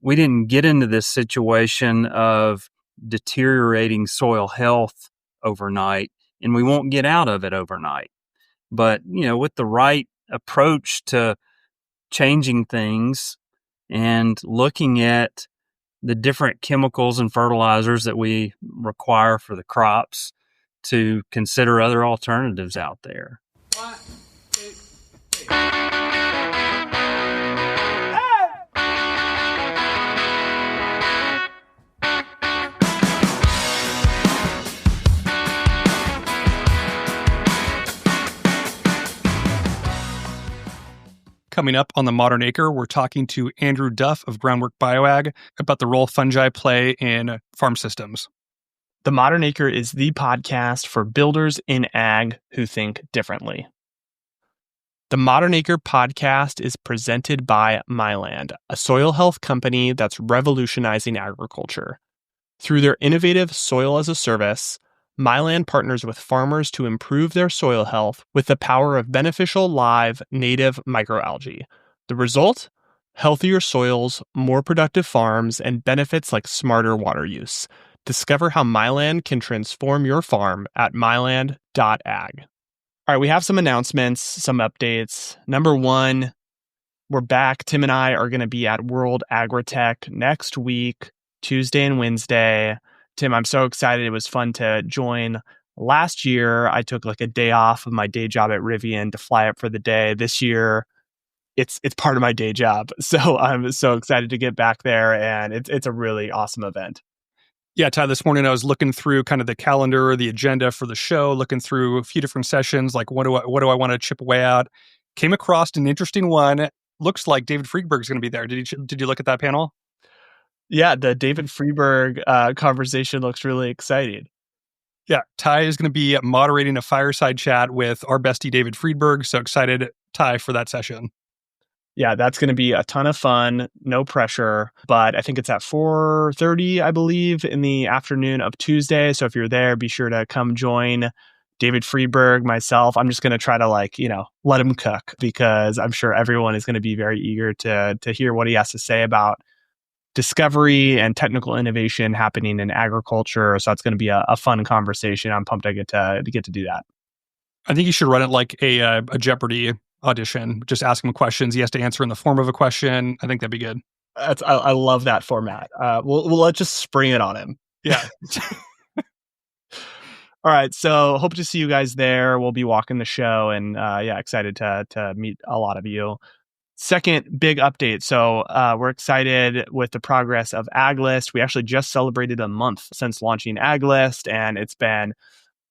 we didn't get into this situation of deteriorating soil health overnight, and we won't get out of it overnight. But, with the right approach to changing things and looking at the different chemicals and fertilizers that we require for the crops, to consider other alternatives out there. 1, 2, 3. Coming up on The Modern Acre, we're talking to Andrew Duff of Groundwork Bioag about the role fungi play in farm systems. The Modern Acre is the podcast for builders in ag who think differently. The Modern Acre podcast is presented by Myland, a soil health company that's revolutionizing agriculture. Through their innovative soil as a service, Myland partners with farmers to improve their soil health with the power of beneficial live native microalgae. The result? Healthier soils, more productive farms, and benefits like smarter water use. Discover how Myland can transform your farm at myland.ag. All right, we have some announcements, some updates. Number one, we're back. Tim and I are going to be at World Agritech next week, Tuesday and Wednesday. Tim, I'm so excited. It was fun to join. Last year, I took like a day off of my day job at Rivian to fly up for the day. This year, it's part of my day job. So I'm so excited to get back there, and it's a really awesome event. Yeah, Ty, this morning I was looking through kind of the calendar, the agenda for the show, looking through a few different sessions, like what do I want to chip away at? Came across an interesting one. Looks like David Friedberg's going to be there. Did you look at that panel? Yeah, the David Friedberg conversation looks really exciting. Yeah, Ty is going to be moderating a fireside chat with our bestie David Friedberg. So excited, Ty, for that session. Yeah, that's going to be a ton of fun, no pressure, but I think it's at 4:30, I believe, in the afternoon of Tuesday. So if you're there, be sure to come join David Friedberg, myself. I'm just going to try to let him cook, because I'm sure everyone is going to be very eager to hear what he has to say about discovery and technical innovation happening in agriculture. So it's going to be a fun conversation. I'm pumped I get to do that. I think you should run it like a Jeopardy audition. Just ask him questions. He has to answer in the form of a question. I think that'd be good. I love that format. Let's just spring it on him. Yeah. All right. So hope to see you guys there. We'll be walking the show, and excited to meet a lot of you. Second big update. So we're excited with the progress of AgList. We actually just celebrated a month since launching AgList, and it's been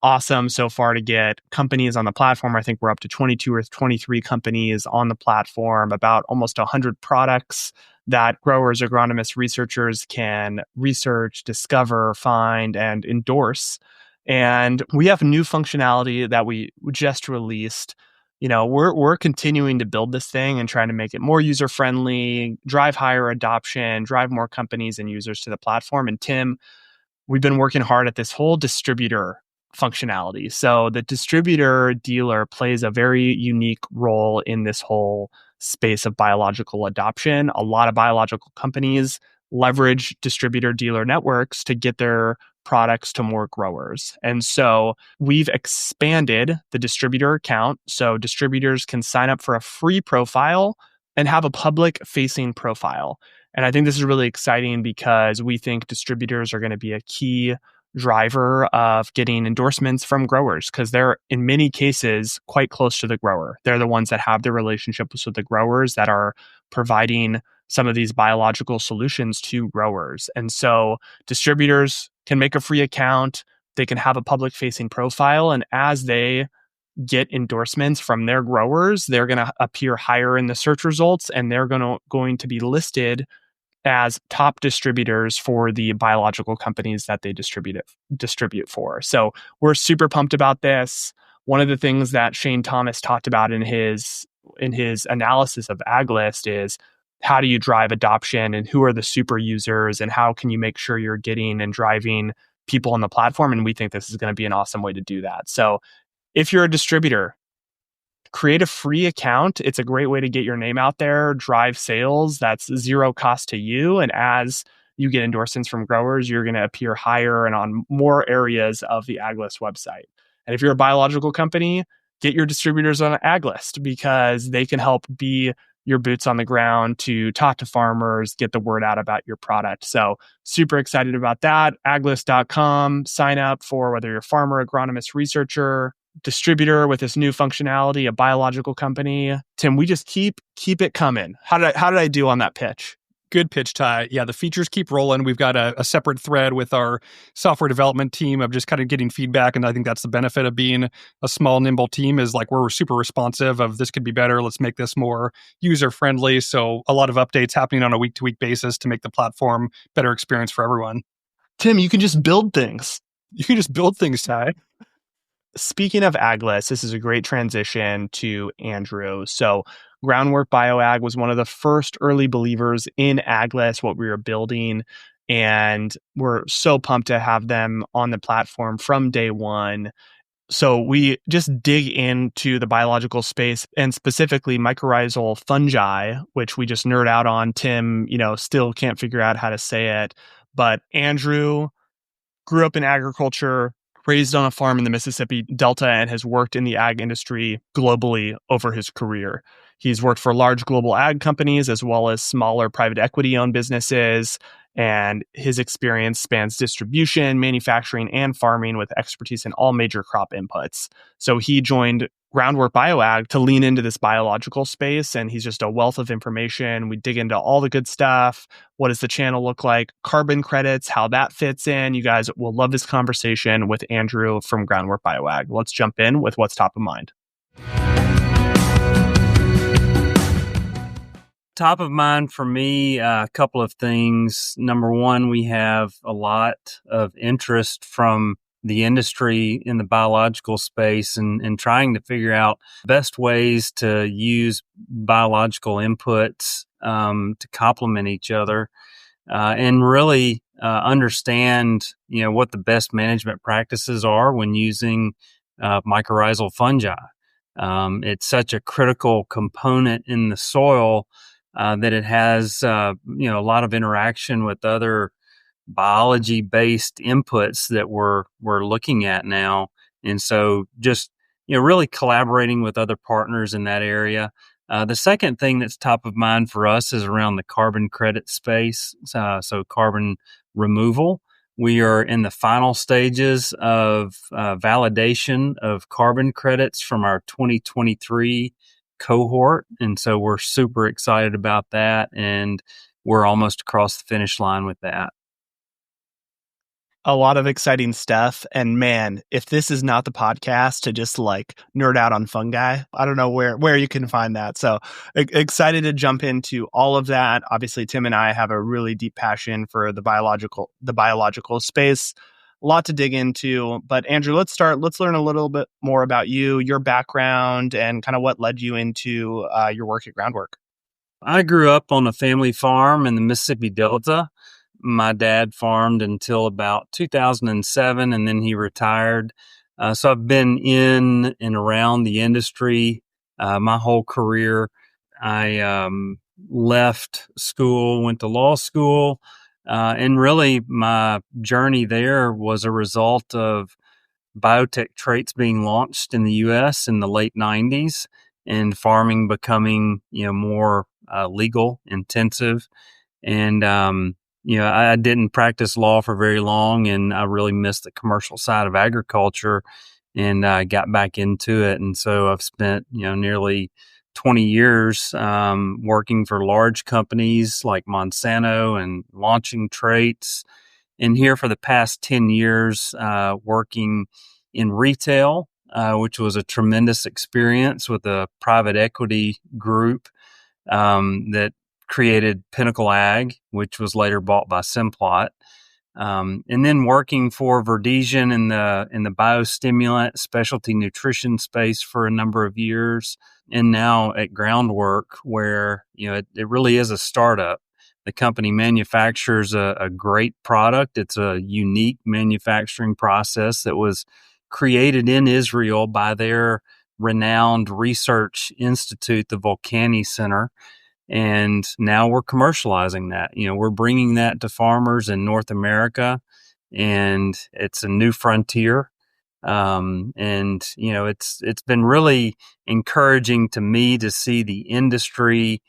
awesome so far to get companies on the platform. I think we're up to 22 or 23 companies on the platform, about almost 100 products that growers, agronomists, researchers can research, discover, find, and endorse. And we have new functionality that we just released. We're continuing to build this thing and trying to make it more user-friendly, drive higher adoption, drive more companies and users to the platform. And Tim, we've been working hard at this whole distributor functionality. So the distributor dealer plays a very unique role in this whole space of biological adoption. A lot of biological companies leverage distributor dealer networks to get their products to more growers. And so we've expanded the distributor account so distributors can sign up for a free profile and have a public facing profile. And I think this is really exciting because we think distributors are going to be a key driver of getting endorsements from growers, because they're in many cases quite close to the grower. They're the ones that have the relationships with the growers that are providing some of these biological solutions to growers. And so distributors can make a free account, they can have a public facing profile, and as they get endorsements from their growers, they're going to appear higher in the search results, and they're going to be listed as top distributors for the biological companies that they distribute for. So we're super pumped about this. One of the things that Shane Thomas talked about in his analysis of AgList is, how do you drive adoption, and who are the super users, and how can you make sure you're getting and driving people on the platform? And we think this is going to be an awesome way to do that. So if you're a distributor, create a free account. It's a great way to get your name out there, drive sales. That's zero cost to you. And as you get endorsements from growers, you're going to appear higher and on more areas of the AgList website. And if you're a biological company, get your distributors on an AgList because they can help be your boots on the ground to talk to farmers, get the word out about your product. So super excited about that. Aglist.com, sign up for whether you're a farmer, agronomist, researcher, distributor with this new functionality, a biological company. Tim, we just keep it coming. How did I do on that pitch? Good pitch, Ty. Yeah, the features keep rolling. We've got a separate thread with our software development team of just kind of getting feedback. And I think that's the benefit of being a small, nimble team is like we're super responsive of this could be better. Let's make this more user-friendly. So a lot of updates happening on a week-to-week basis to make the platform better experience for everyone. Tim, you can just build things. You can just build things, Ty. Speaking of AgList, this is a great transition to Andrew. So Groundwork BioAg was one of the first early believers in AgList, what we were building. And we're so pumped to have them on the platform from day one. So we just dig into the biological space and specifically mycorrhizal fungi, which we just nerd out on. Tim, still can't figure out how to say it. But Andrew grew up in agriculture, raised on a farm in the Mississippi Delta, and has worked in the ag industry globally over his career. He's worked for large global ag companies as well as smaller private equity-owned businesses, and his experience spans distribution, manufacturing, and farming with expertise in all major crop inputs. So he joined Groundwork BioAg to lean into this biological space, and he's just a wealth of information. We dig into all the good stuff. What does the channel look like? Carbon credits, how that fits in. You guys will love this conversation with Andrew from Groundwork BioAg. Let's jump in with what's top of mind. Top of mind for me, a couple of things. Number one, we have a lot of interest from the industry in the biological space and trying to figure out best ways to use biological inputs to complement each other and really understand, what the best management practices are when using mycorrhizal fungi. It's such a critical component in the soil that it has, a lot of interaction with other biology-based inputs that we're looking at now. And so just, really collaborating with other partners in that area. The second thing that's top of mind for us is around the carbon credit space. So carbon removal. We are in the final stages of validation of carbon credits from our 2023 cohort. And so we're super excited about that. And we're almost across the finish line with that. A lot of exciting stuff. And man, if this is not the podcast to just nerd out on fungi, I don't know where you can find that. So excited to jump into all of that. Obviously, Tim and I have a really deep passion for the biological space. A lot to dig into. But Andrew, let's learn a little bit more about you, your background, and kind of what led you into your work at Groundwork. I grew up on a family farm in the Mississippi Delta. My dad farmed until about 2007, and then he retired. So I've been in and around the industry my whole career. I left school, went to law school, and really my journey there was a result of biotech traits being launched in the U.S. in the late 90s and farming becoming, more legal intensive. And, I didn't practice law for very long, and I really missed the commercial side of agriculture, and I got back into it. And so I've spent, nearly 20 years working for large companies like Monsanto and launching traits. And here for the past 10 years, working in retail, which was a tremendous experience with a private equity group that created Pinnacle Ag, which was later bought by Simplot. And then working for Verdesian in the biostimulant specialty nutrition space for a number of years. And now at Groundwork, where, it really is a startup. The company manufactures a great product. It's a unique manufacturing process that was created in Israel by their renowned research institute, the Volcani Center. And now we're commercializing that. We're bringing that to farmers in North America, and it's a new frontier. It's been really encouraging to me to see the industry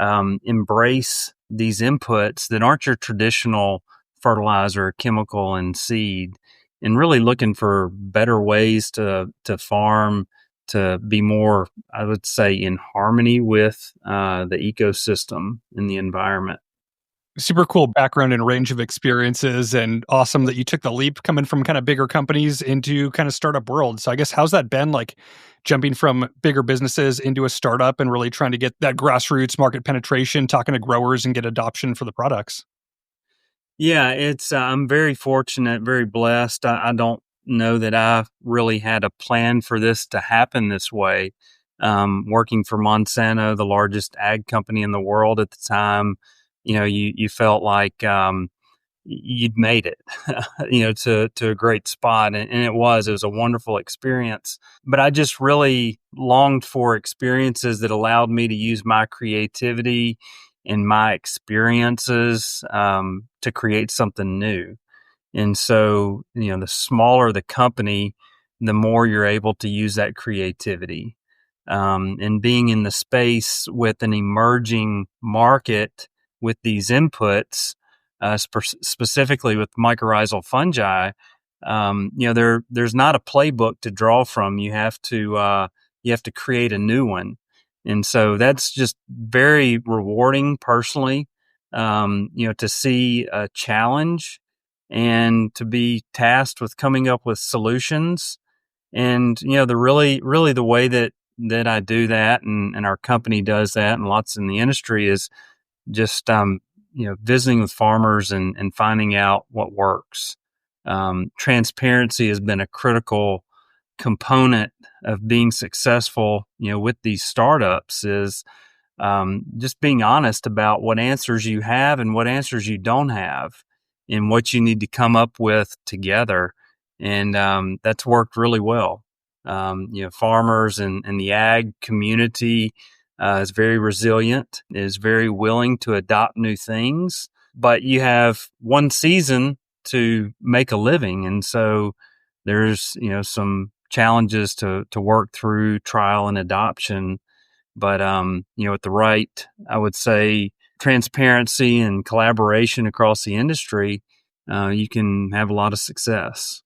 embrace these inputs that aren't your traditional fertilizer, chemical, and seed, and really looking for better ways to farm, to be more, I would say, in harmony with the ecosystem and the environment. Super cool background and range of experiences, and awesome that you took the leap coming from kind of bigger companies into kind of startup world. So I guess, how's that been, like jumping from bigger businesses into a startup and really trying to get that grassroots market penetration, talking to growers and get adoption for the products? Yeah, I'm very fortunate, very blessed. I don't know that I really had a plan for this to happen this way. Working for Monsanto, the largest ag company in the world at the time, you felt like you'd made it, to a great spot. And it was a wonderful experience. But I just really longed for experiences that allowed me to use my creativity and my experiences to create something new. And so, the smaller the company, the more you're able to use that creativity. And being in the space with an emerging market with these inputs, specifically with mycorrhizal fungi, there's not a playbook to draw from. You have to create a new one, and so that's just very rewarding personally. To see a challenge and to be tasked with coming up with solutions. And, really the way that I do that, and our company does that, and lots in the industry, is just, visiting with farmers and finding out what works. Transparency has been a critical component of being successful, with these startups, is just being honest about what answers you have and what answers you don't have, and what you need to come up with together. And that's worked really well. Farmers and the ag community is very resilient, is very willing to adopt new things, but you have one season to make a living. And so there's, some challenges to work through, trial and adoption. But, with the right, I would say, transparency and collaboration across the industry, you can have a lot of success.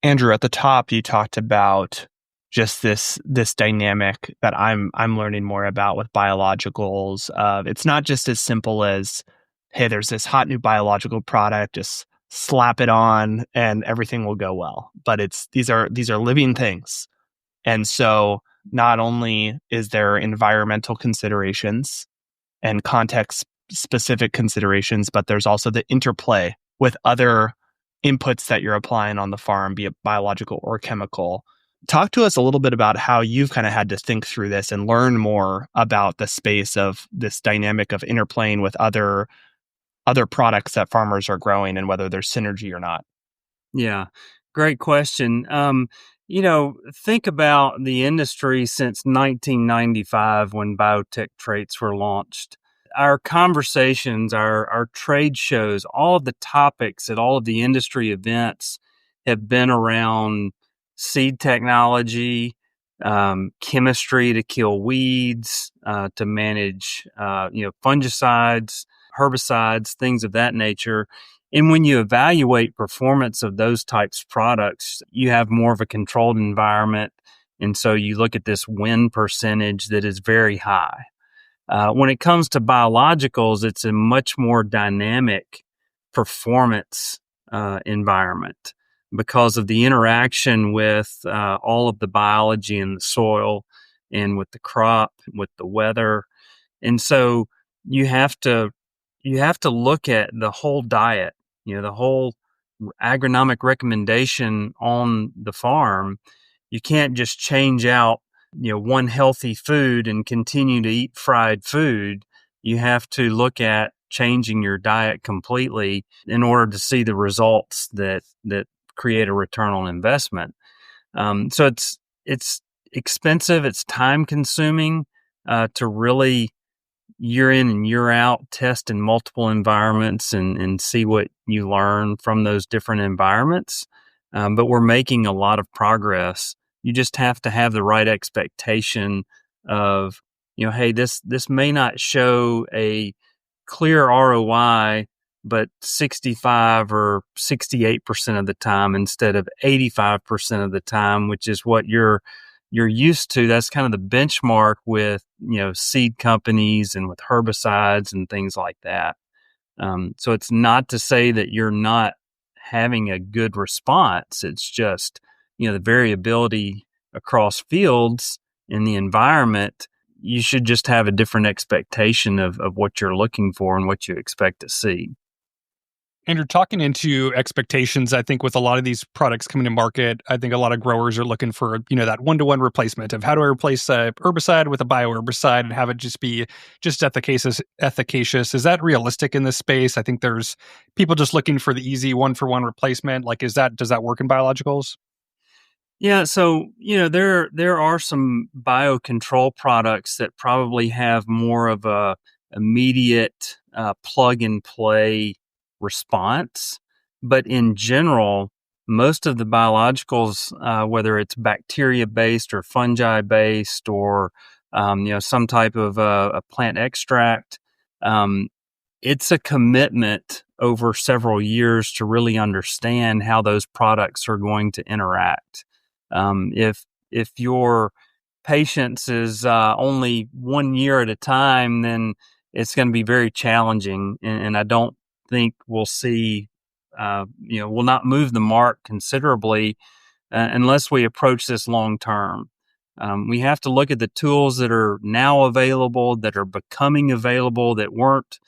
Andrew, at the top, you talked about just this dynamic that I'm learning more about with biologicals. It's not just as simple as, hey, there's this hot new biological product, just slap it on and everything will go well. But these are living things. And so not only is there environmental considerations and context specific considerations, but there's also the interplay with other inputs that you're applying on the farm, be it biological or chemical. Talk to us a little bit about how you've kind of had to think through this and learn more about the space of this dynamic of interplaying with other products that farmers are growing, and whether there's synergy or not. Yeah, great question. Think about the industry since 1995, when biotech traits were launched. Our conversations, our trade shows, all of the topics at all of the industry events have been around seed technology, chemistry to kill weeds, to manage, fungicides, herbicides, things of that nature. And when you evaluate performance of those types of products, you have more of a controlled environment. And so you look at this win percentage that is very high. When it comes to biologicals, it's a much more dynamic performance environment, because of the interaction with all of the biology in the soil and with the crop, with the weather. And so you have to look at the whole diet, the whole agronomic recommendation on the farm. You can't just change out, one healthy food and continue to eat fried food. You have to look at changing your diet completely in order to see the results that create a return on investment. So it's expensive. It's time consuming to really year in and year out test in multiple environments and see what you learn from those different environments. But we're making a lot of progress. You just have to have the right expectation of, hey, this may not show a clear ROI, but 65 or 68% of the time instead of 85% of the time, which is what you're used to. That's kind of the benchmark with, seed companies and with herbicides and things like that. So it's not to say that you're not having a good response. It's just, the variability across fields in the environment. You should just have a different expectation of what you're looking for and what you expect to see. And you're talking into expectations. I think with a lot of these products coming to market, I think a lot of growers are looking for, that one-to-one replacement of how do I replace a herbicide with a bioherbicide and have it just be just efficacious. Is that realistic in this space? I think there's people just looking for the easy one-for-one replacement. Like, does that work in biologicals? Yeah, so there are some biocontrol products that probably have more of a immediate plug and play response, but in general, most of the biologicals, whether it's bacteria based or fungi based or some type of a plant extract, it's a commitment over several years to really understand how those products are going to interact. If your patience is only 1 year at a time, then it's going to be very challenging, and I don't think we'll see, we'll not move the mark considerably unless we approach this long term. We have to look at the tools that are now available, that are becoming available, that weren't,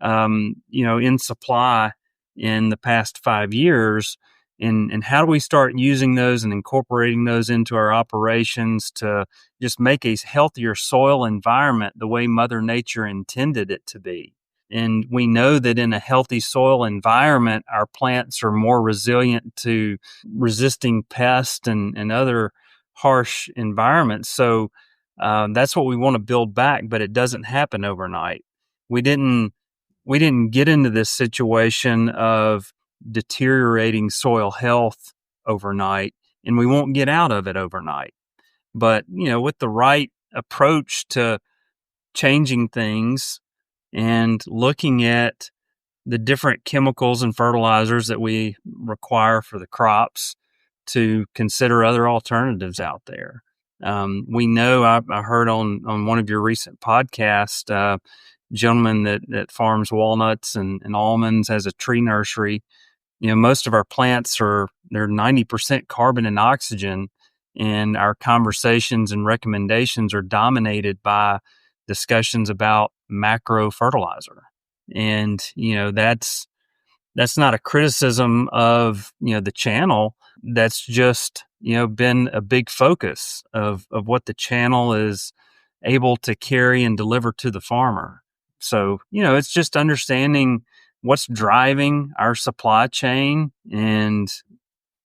in supply in the past 5 years. And how do we start using those and incorporating those into our operations to just make a healthier soil environment the way Mother Nature intended it to be? And we know that in a healthy soil environment, our plants are more resilient to resisting pests and other harsh environments. So that's what we want to build back, but it doesn't happen overnight. We didn't get into this situation of deteriorating soil health overnight, and we won't get out of it overnight. But, with the right approach to changing things and looking at the different chemicals and fertilizers that we require for the crops, to consider other alternatives out there. We know, I heard on one of your recent podcasts, gentleman that farms walnuts and almonds, has a tree nursery. Most of our plants they're 90% carbon and oxygen, and our conversations and recommendations are dominated by discussions about macro fertilizer. And, that's not a criticism of, the channel. That's just, been a big focus of what the channel is able to carry and deliver to the farmer. So, it's just understanding what's driving our supply chain and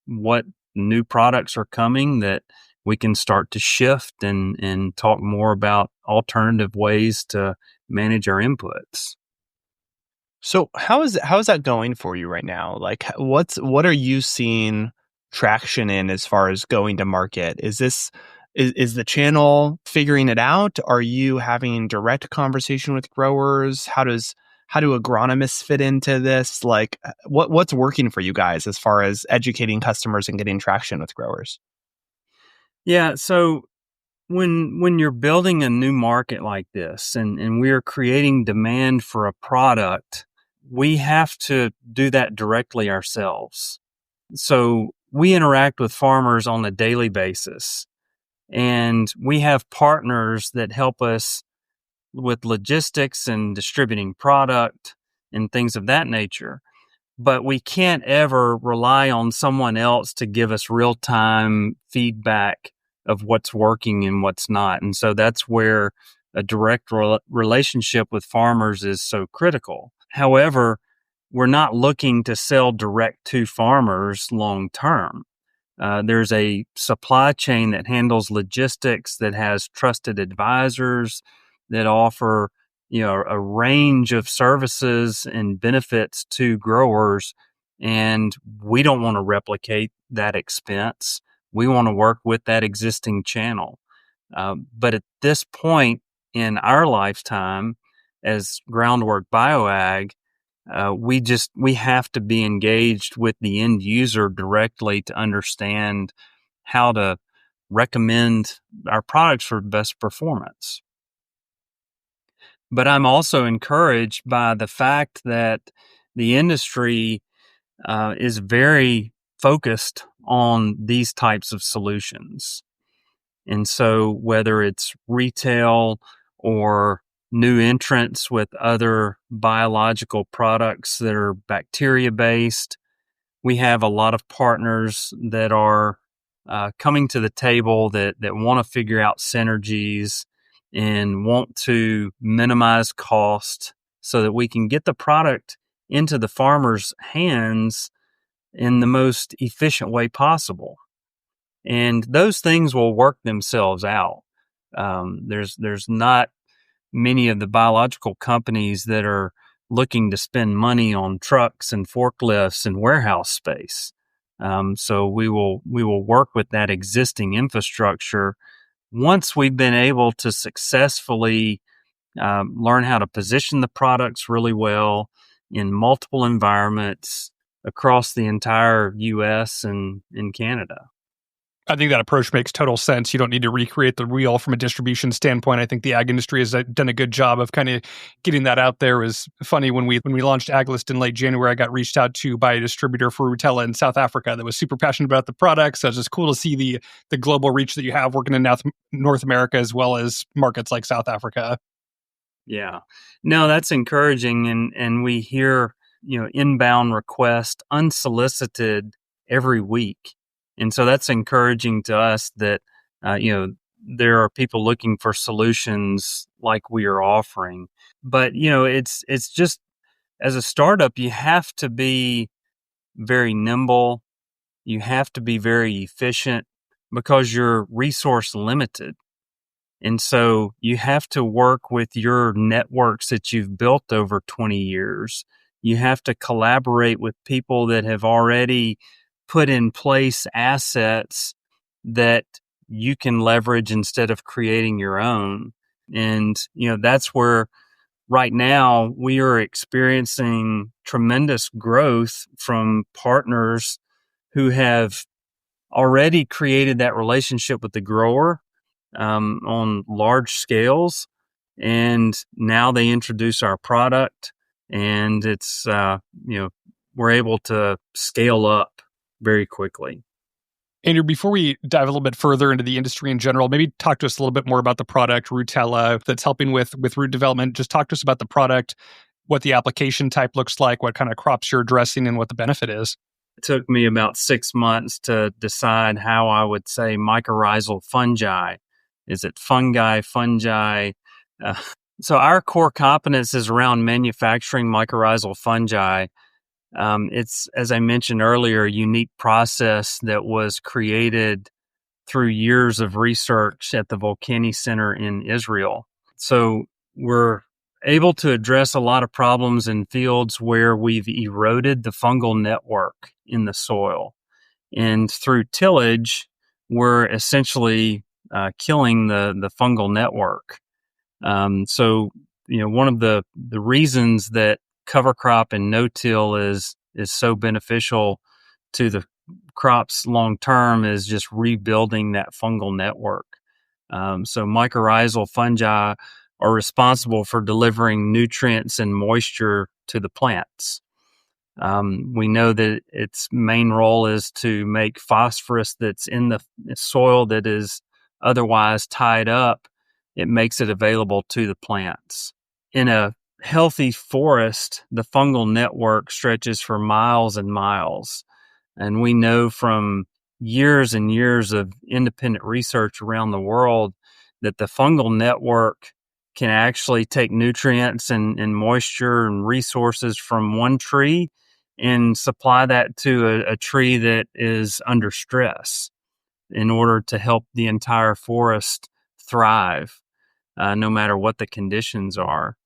what new products are coming that we can start to shift and talk more about alternative ways to manage our inputs. So how is that going for you right now? Like, what are you seeing traction in as far as going to market? Is the channel figuring it out? Are you having direct conversation with growers? How do agronomists fit into this? Like, what's working for you guys as far as educating customers and getting traction with growers? Yeah, so when you're building a new market like this and we're creating demand for a product, we have to do that directly ourselves. So we interact with farmers on a daily basis, and we have partners that help us with logistics and distributing product and things of that nature. But we can't ever rely on someone else to give us real-time feedback of what's working and what's not. And so that's where a direct relationship with farmers is so critical. However, we're not looking to sell direct to farmers long term. There's a supply chain that handles logistics, that has trusted advisors that offer, a range of services and benefits to growers. And we don't want to replicate that expense. We want to work with that existing channel. But at this point in our lifetime as Groundwork Bioag, we have to be engaged with the end user directly to understand how to recommend our products for best performance. But I'm also encouraged by the fact that the industry is very focused on these types of solutions. And so whether it's retail or new entrants with other biological products that are bacteria based, we have a lot of partners that are coming to the table that want to figure out synergies and want to minimize cost so that we can get the product into the farmer's hands in the most efficient way possible. And those things will work themselves out. There's not many of the biological companies that are looking to spend money on trucks and forklifts and warehouse space. So we will work with that existing infrastructure once we've been able to successfully learn how to position the products really well in multiple environments across the entire U.S. and in Canada. I think that approach makes total sense. You don't need to recreate the wheel from a distribution standpoint. I think the ag industry has done a good job of kind of getting that out there. It was funny when we launched AgList in late January, I got reached out to by a distributor for Rutella in South Africa that was super passionate about the product. So it's just cool to see the global reach that you have working in North America as well as markets like South Africa. Yeah. No, that's encouraging. And we hear, inbound requests unsolicited every week. And so that's encouraging to us that, there are people looking for solutions like we are offering. But, it's just, as a startup, you have to be very nimble. You have to be very efficient because you're resource limited. And so you have to work with your networks that you've built over 20 years. You have to collaborate with people that have already put in place assets that you can leverage instead of creating your own. And, that's where right now we are experiencing tremendous growth from partners who have already created that relationship with the grower on large scales. And now they introduce our product and it's, we're able to scale up very quickly. Andrew, before we dive a little bit further into the industry in general, maybe talk to us a little bit more about the product, Rutella, that's helping with root development. Just talk to us about the product, what the application type looks like, what kind of crops you're addressing, and what the benefit is. It took me about 6 months to decide how I would say mycorrhizal fungi. Is it fungi? So our core competence is around manufacturing mycorrhizal fungi. It's, as I mentioned earlier, a unique process that was created through years of research at the Volcani Center in Israel. So we're able to address a lot of problems in fields where we've eroded the fungal network in the soil. And through tillage, we're essentially killing the fungal network. So, one of the reasons that cover crop and no-till is so beneficial to the crops long term is just rebuilding that fungal network. So mycorrhizal fungi are responsible for delivering nutrients and moisture to the plants. We know that its main role is to make phosphorus that's in the soil that is otherwise tied up. It makes it available to the plants. In a healthy forest, the fungal network stretches for miles and miles. And we know from years and years of independent research around the world that the fungal network can actually take nutrients and moisture and resources from one tree and supply that to a tree that is under stress in order to help the entire forest thrive, no matter what the conditions are.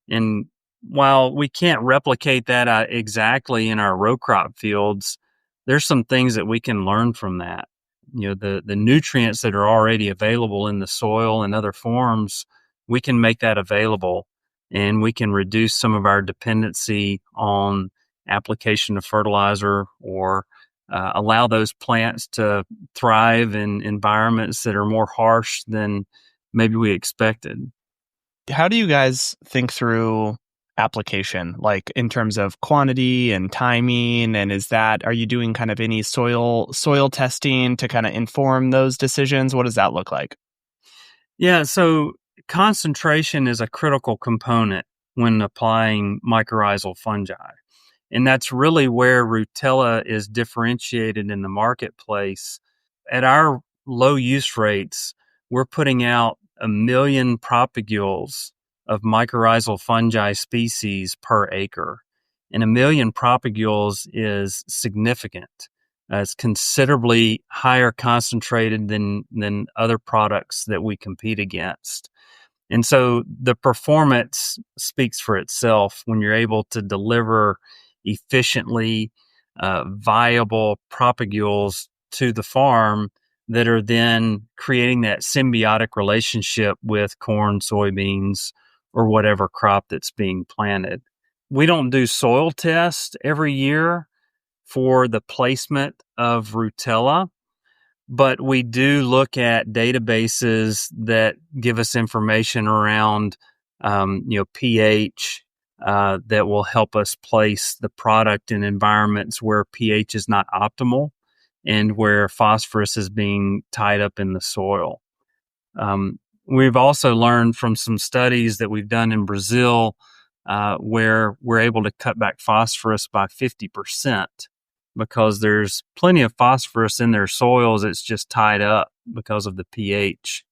And while we can't replicate that exactly in our row crop fields, there's some things that we can learn from that. The nutrients that are already available in the soil and other forms, we can make that available, and we can reduce some of our dependency on application of fertilizer, or allow those plants to thrive in environments that are more harsh than maybe we expected. How do you guys think through application, like in terms of quantity and timing? And are you doing kind of any soil testing to kind of inform those decisions? What does that look like? Yeah, so concentration is a critical component when applying mycorrhizal fungi. And that's really where Rutella is differentiated in the marketplace. At our low use rates, we're putting out 1 million propagules of mycorrhizal fungi species per acre. And 1 million propagules is significant. It's considerably higher concentrated than other products that we compete against. And so the performance speaks for itself when you're able to deliver efficiently viable propagules to the farm that are then creating that symbiotic relationship with corn, soybeans, or whatever crop that's being planted. We don't do soil tests every year for the placement of Rutella, but we do look at databases that give us information around, pH, that will help us place the product in environments where pH is not optimal and where phosphorus is being tied up in the soil. We've also learned from some studies that we've done in Brazil, where we're able to cut back phosphorus by 50%. Because there's plenty of phosphorus in their soils. It's just tied up because of the pH.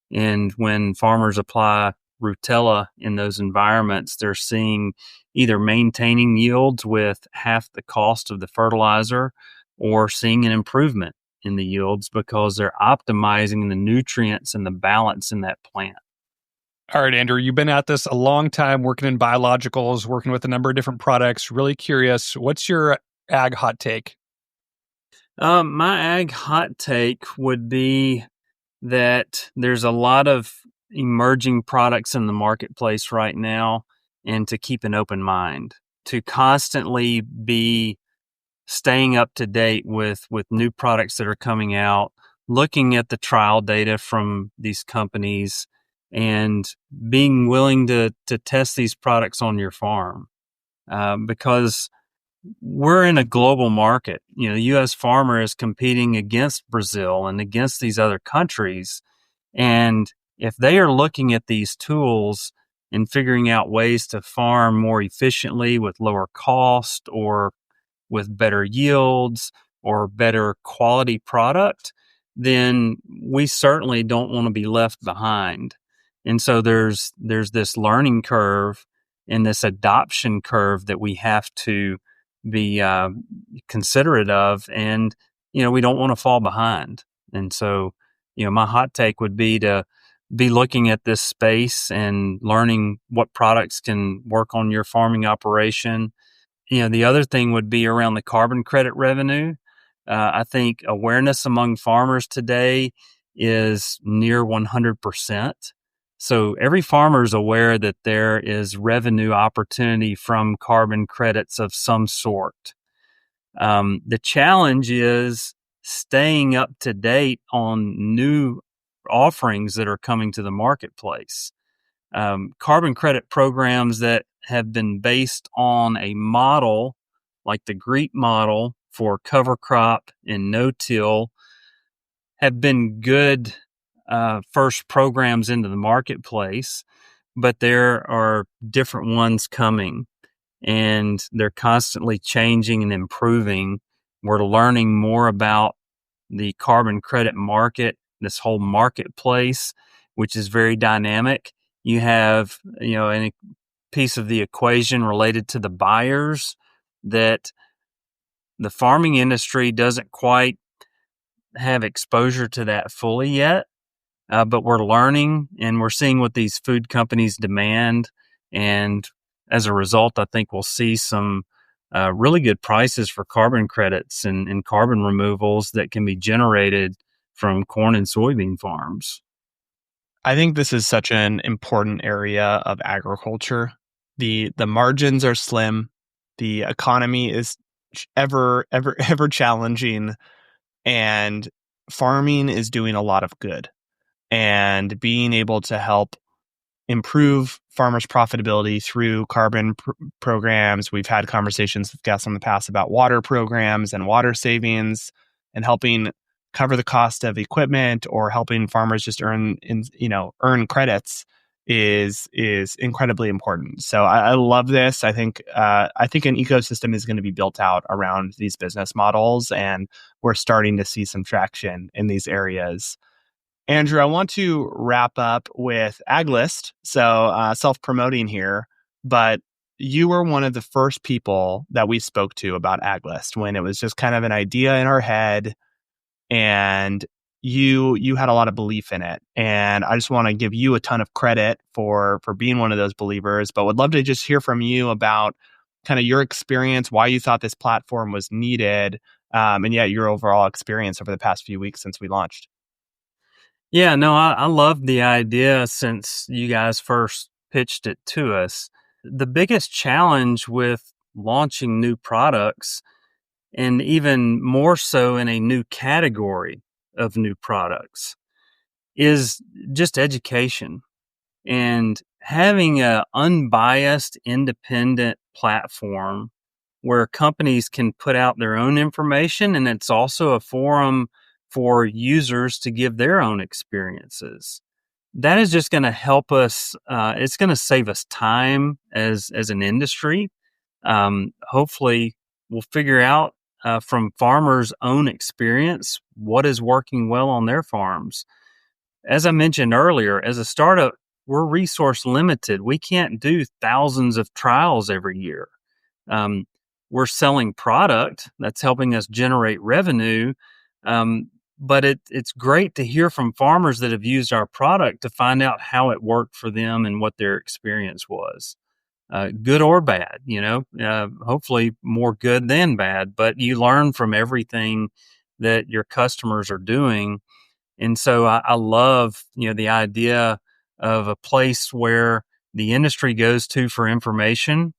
And when farmers apply Rutella in those environments, they're seeing either maintaining yields with half the cost of the fertilizer, or seeing an improvement in the yields because they're optimizing the nutrients and the balance in that plant. All right, Andrew, you've been at this a long time, working in biologicals, working with a number of different products. Really curious, what's your ag hot take? My ag hot take would be that there's a lot of emerging products in the marketplace right now, and to keep an open mind, to constantly be staying up to date with new products that are coming out, looking at the trial data from these companies, and being willing to test these products on your farm, because we're in a global market. The U.S. farmer is competing against Brazil and against these other countries. And if they are looking at these tools and figuring out ways to farm more efficiently with lower cost, or with better yields, or better quality product, then we certainly don't want to be left behind. And so there's this learning curve and this adoption curve that we have to be considerate of, and we don't want to fall behind. And so my hot take would be to be looking at this space and learning what products can work on your farming operation. The other thing would be around the carbon credit revenue. I think awareness among farmers today is near 100%. So every farmer is aware that there is revenue opportunity from carbon credits of some sort. The challenge is staying up to date on new offerings that are coming to the marketplace. Carbon credit programs that have been based on a model like the GREET model for cover crop and no-till have been good first programs into the marketplace, but there are different ones coming, and they're constantly changing and improving. We're learning more about the carbon credit market, this whole marketplace, which is very dynamic. You have, a piece of the equation related to the buyers, that the farming industry doesn't quite have exposure to that fully yet. But we're learning and we're seeing what these food companies demand. And as a result, I think we'll see some really good prices for carbon credits and carbon removals that can be generated from corn and soybean farms. I think this is such an important area of agriculture. The margins are slim. The economy is ever challenging, and farming is doing a lot of good. And being able to help improve farmers' profitability through carbon programs. We've had conversations with guests in the past about water programs and water savings, and helping cover the cost of equipment or helping farmers just earn credits is incredibly important. So I love this. I think an ecosystem is going to be built out around these business models, and we're starting to see some traction in these areas. Andrew, I want to wrap up with AgList. So self-promoting here, but you were one of the first people that we spoke to about AgList when it was just kind of an idea in our head, and you had a lot of belief in it. And I just want to give you a ton of credit for being one of those believers, but would love to just hear from you about kind of your experience, why you thought this platform was needed, and your overall experience over the past few weeks since we launched. Yeah, no, I love the idea since you guys first pitched it to us. The biggest challenge with launching new products, and even more so in a new category of new products, is just education. And having an unbiased, independent platform where companies can put out their own information, and it's also a forum for users to give their own experiences. That is just going to help us. It's going to save us time as an industry. Hopefully, we'll figure out from farmers' own experience what is working well on their farms. As I mentioned earlier, as a startup, we're resource limited. We can't do thousands of trials every year. We're selling product that's helping us generate revenue. But it's great to hear from farmers that have used our product to find out how it worked for them and what their experience was, good or bad, hopefully more good than bad, but you learn from everything that your customers are doing. And so I love, the idea of a place where the industry goes to for information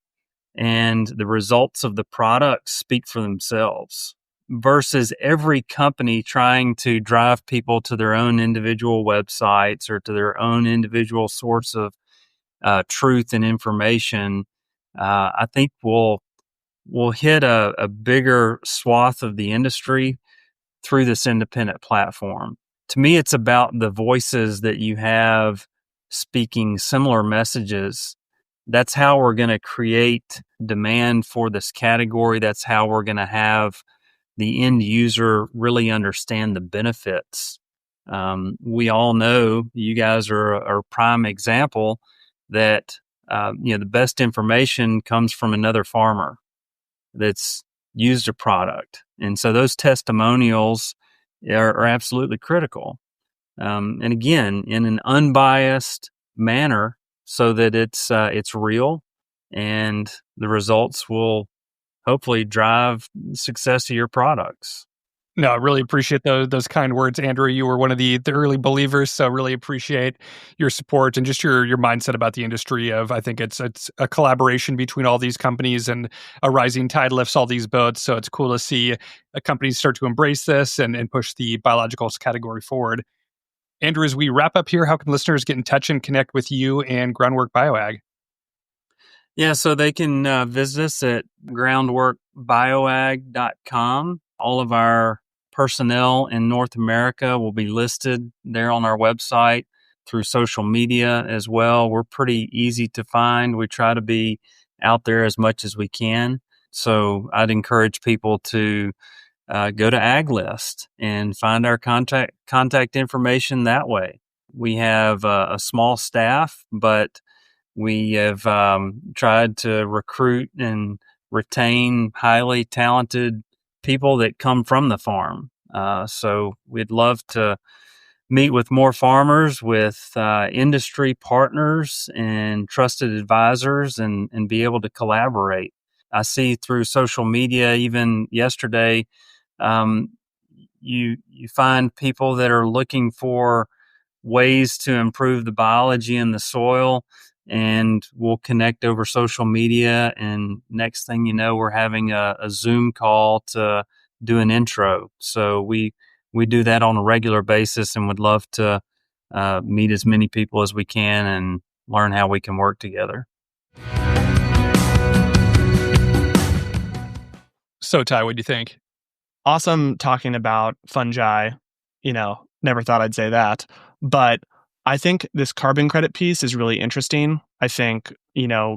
and the results of the product speak for themselves, versus every company trying to drive people to their own individual websites or to their own individual source of truth and information. I think we'll hit a bigger swath of the industry through this independent platform. To me, it's about the voices that you have speaking similar messages. That's how we're going to create demand for this category. That's how we're going to have the end user really understand the benefits. We all know, you guys are a prime example, that the best information comes from another farmer that's used a product. And so those testimonials are absolutely critical. And again, in an unbiased manner, so that it's real and the results will hopefully drive success of your products. No, I really appreciate those kind words, Andrew. You were one of the early believers, so really appreciate your support and just your mindset about the industry. I think it's a collaboration between all these companies, and a rising tide lifts all these boats. So it's cool to see companies start to embrace this and push the biologicals category forward. Andrew, as we wrap up here, how can listeners get in touch and connect with you and Groundwork BioAg? Yeah, so they can visit us at groundworkbioag.com. All of our personnel in North America will be listed there on our website, through social media as well. We're pretty easy to find. We try to be out there as much as we can. So I'd encourage people to go to AgList and find our contact information that way. We have a small staff, but we have tried to recruit and retain highly talented people that come from the farm. So we'd love to meet with more farmers, with industry partners and trusted advisors, and be able to collaborate. I see through social media, even yesterday, you find people that are looking for ways to improve the biology in the soil, and we'll connect over social media. And next thing you know, we're having a Zoom call to do an intro. So we do that on a regular basis, and would love to meet as many people as we can and learn how we can work together. So, Ty, what do you think? Awesome talking about fungi. Never thought I'd say that. But I think this carbon credit piece is really interesting. I think,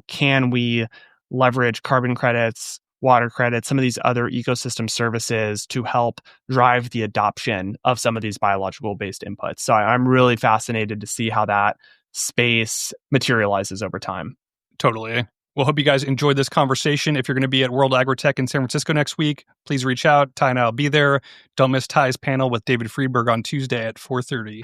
can we leverage carbon credits, water credits, some of these other ecosystem services to help drive the adoption of some of these biological-based inputs? So I'm really fascinated to see how that space materializes over time. Totally. Well, hope you guys enjoyed this conversation. If you're going to be at World Agritech in San Francisco next week, please reach out. Ty and I will be there. Don't miss Ty's panel with David Friedberg on Tuesday at 4:30.